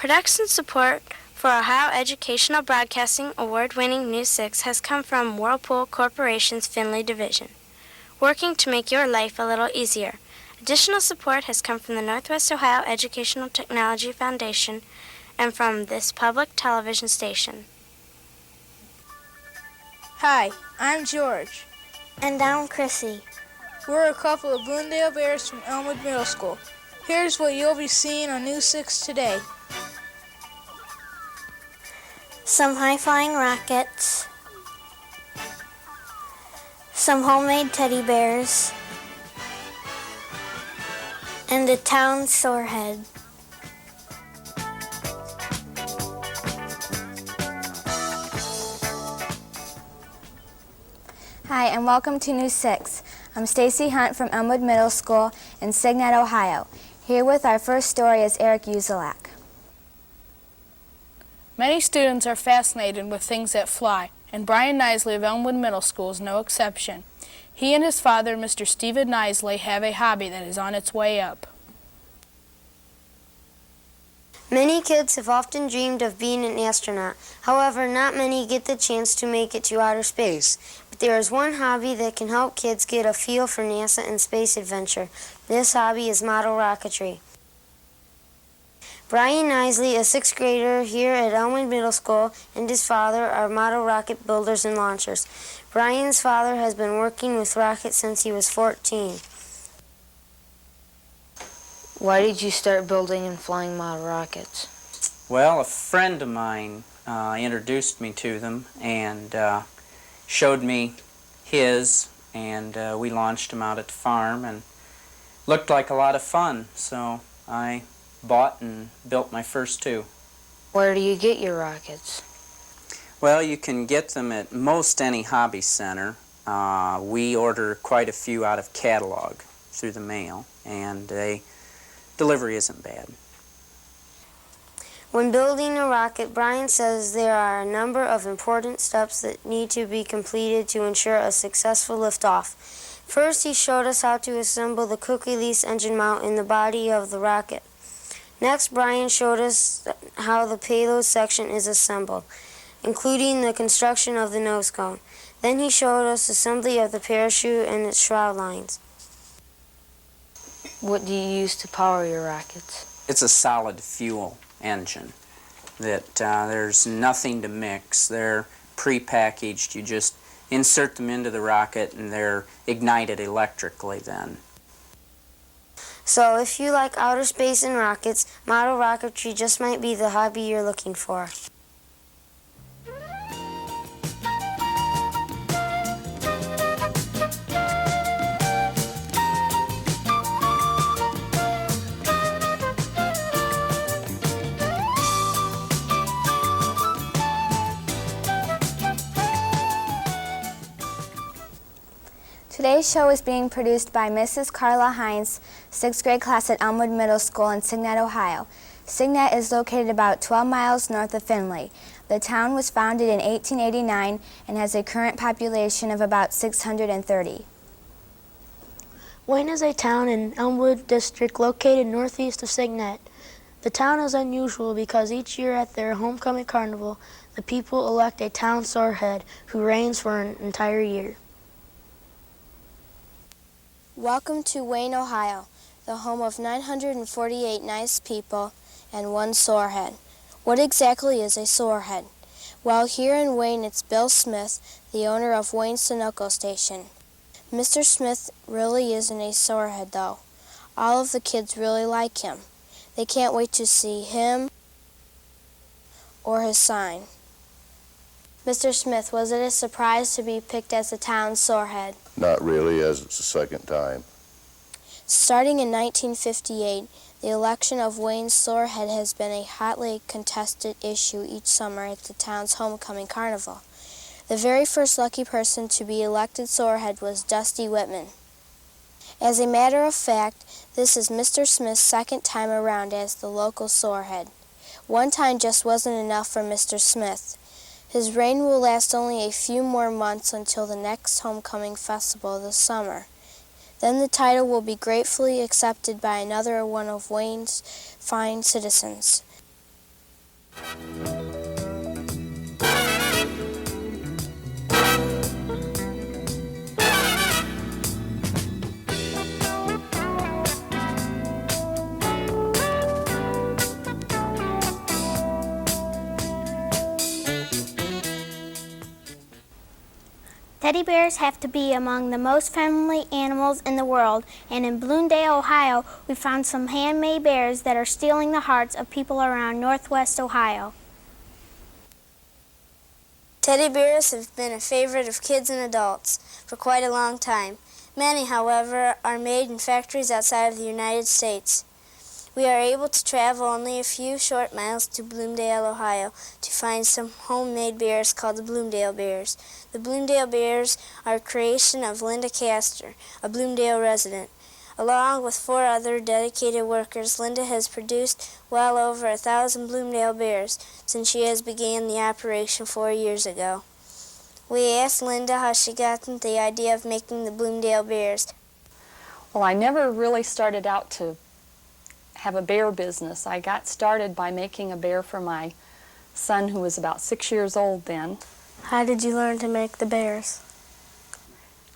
Production support for Ohio Educational Broadcasting Award-winning News 6 has come from Whirlpool Corporation's Findlay Division, working to make your life a little easier. Additional support has come from the Northwest Ohio Educational Technology Foundation and from this public television station. Hi, I'm George. And I'm Chrissy. We're a couple of Boondale Bears from Elmwood Middle School. Here's what you'll be seeing on News 6 today. Some high-flying rockets, some homemade teddy bears, and a town sorehead. Hi, and welcome to News 6. I'm Stacy Hunt from Elmwood Middle School in Cygnet, Ohio. Here with our first story is Eric Uzelak. Many students are fascinated with things that fly, and Brian Nisley of Elmwood Middle School is no exception. He and his father, Mr. Stephen Nisley, have a hobby that is on its way up. Many kids have often dreamed of being an astronaut. However, not many get the chance to make it to outer space. But there is one hobby that can help kids get a feel for NASA and space adventure. This hobby is model rocketry. Brian Nisley, a sixth grader here at Elmwood Middle School, and his father are model rocket builders and launchers. Brian's father has been working with rockets since he was 14. Why did you start building and flying model rockets? Well, a friend of mine introduced me to them and showed me his, and we launched him out at the farm, and looked like a lot of fun, so I bought and built my first two. Where do you get your rockets? Well, you can get them at most any hobby center. We order quite a few out of catalog through the mail, and delivery isn't bad. When building a rocket, Brian says there are a number of important steps that need to be completed to ensure a successful liftoff. First, he showed us how to assemble the quick-release engine mount in the body of the rocket. Next, Brian showed us how the payload section is assembled, including the construction of the nose cone. Then he showed us assembly of the parachute and its shroud lines. What do you use to power your rockets? It's a solid fuel engine that there's nothing to mix. They're pre-packaged. You just insert them into the rocket and they're ignited electrically then. So if you like outer space and rockets, model rocketry just might be the hobby you're looking for. Today's show is being produced by Mrs. Carla Hines, 6th grade class at Elmwood Middle School in Cygnet, Ohio. Cygnet is located about 12 miles north of Findlay. The town was founded in 1889 and has a current population of about 630. Wayne is a town in Elmwood District located northeast of Cygnet. The town is unusual because each year at their homecoming carnival, the people elect a town sorehead who reigns for an entire year. Welcome to Wayne, Ohio, the home of 948 nice people and one sorehead. What exactly is a sorehead? Well, here in Wayne, it's Bill Smith, the owner of Wayne Sunoco Station. Mr. Smith really isn't a sorehead, though. All of the kids really like him. They can't wait to see him or his sign. Mr. Smith, was it a surprise to be picked as the town's sorehead? Not really, as it's the second time. Starting in 1958, the election of Wayne's sorehead has been a hotly contested issue each summer at the town's homecoming carnival. The very first lucky person to be elected sorehead was Dusty Whitman. As a matter of fact, this is Mr. Smith's second time around as the local sorehead. One time just wasn't enough for Mr. Smith. His reign will last only a few more months until the next homecoming festival this summer. Then the title will be gratefully accepted by another one of Wayne's fine citizens. Mr. Smith, was it a surprise to be picked as the town's sorehead? Well, it was a surprise to me, but I was happy to be elected. I was excited to see the town grow. Teddy bears have to be among the most friendly animals in the world, and in Bloomingdale, Ohio, we found some handmade bears that are stealing the hearts of people around Northwest Ohio. Teddy bears have been a favorite of kids and adults for quite a long time. Many, however, are made in factories outside of the United States. We are able to travel only a few short miles to Bloomingdale, Ohio, to find some homemade bears called the Bloomingdale Bears. The Bloomingdale Bears are a creation of Linda Castor, a Bloomingdale resident. Along with 4 other dedicated workers, Linda has produced well over 1,000 Bloomingdale bears since she has began the operation 4 years ago. We asked Linda how she got the idea of making the Bloomingdale bears. Well, I never really started out to have a bear business. I got started by making a bear for my son, who was about 6 years old then. How did you learn to make the bears?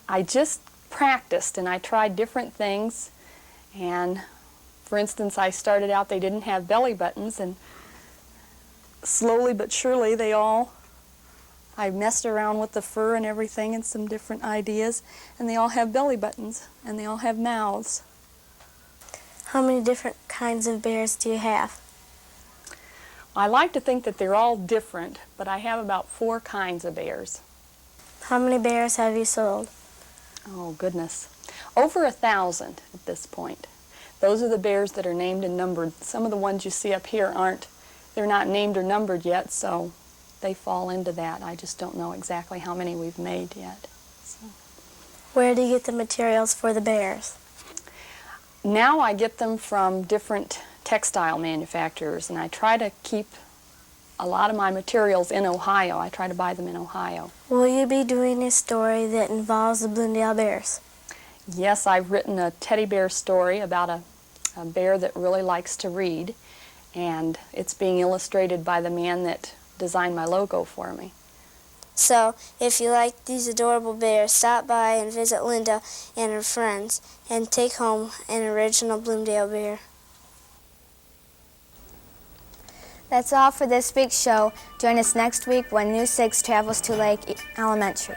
I just practiced and I tried different things, and for instance, I started out, they didn't have belly buttons, and slowly but surely I messed around with the fur and everything and some different ideas, and they all have belly buttons and they all have mouths. How many different kinds of bears do you have? I like to think that they're all different, but I have about 4 kinds of bears. How many bears have you sold? Oh, goodness. Over 1,000 at this point. Those are the bears that are named and numbered. Some of the ones you see up here they're not named or numbered yet, so they fall into that. I just don't know exactly how many we've made yet. So. Where do you get the materials for the bears? Now I get them from different textile manufacturers, and I try to keep a lot of my materials in Ohio. I try to buy them in Ohio. Will you be doing a story that involves the Bloomingdale Bears? Yes, I've written a teddy bear story about a bear that really likes to read, and it's being illustrated by the man that designed my logo for me. So, if you like these adorable bears, stop by and visit Linda and her friends and take home an original Bloomingdale bear. That's all for this week's show. Join us next week when New 6 travels to Lake Elementary.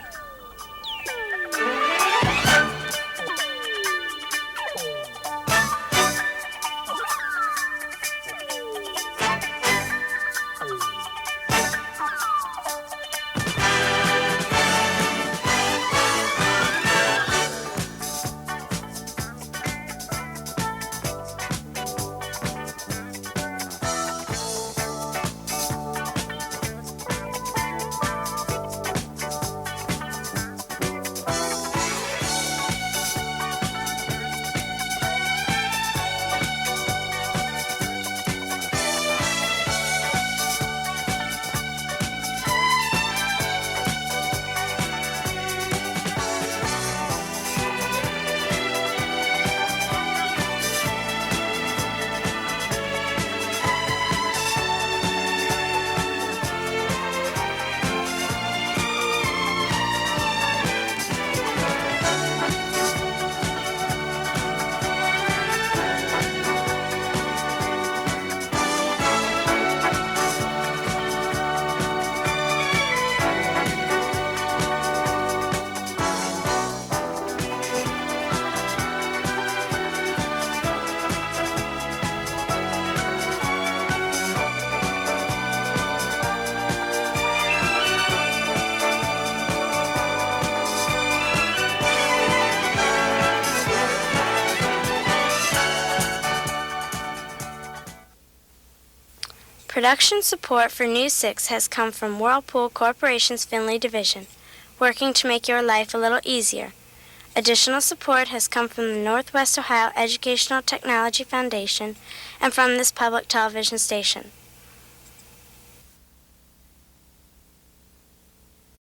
Production support for News 6 has come from Whirlpool Corporation's Findlay Division, working to make your life a little easier. Additional support has come from the Northwest Ohio Educational Technology Foundation and from this public television station.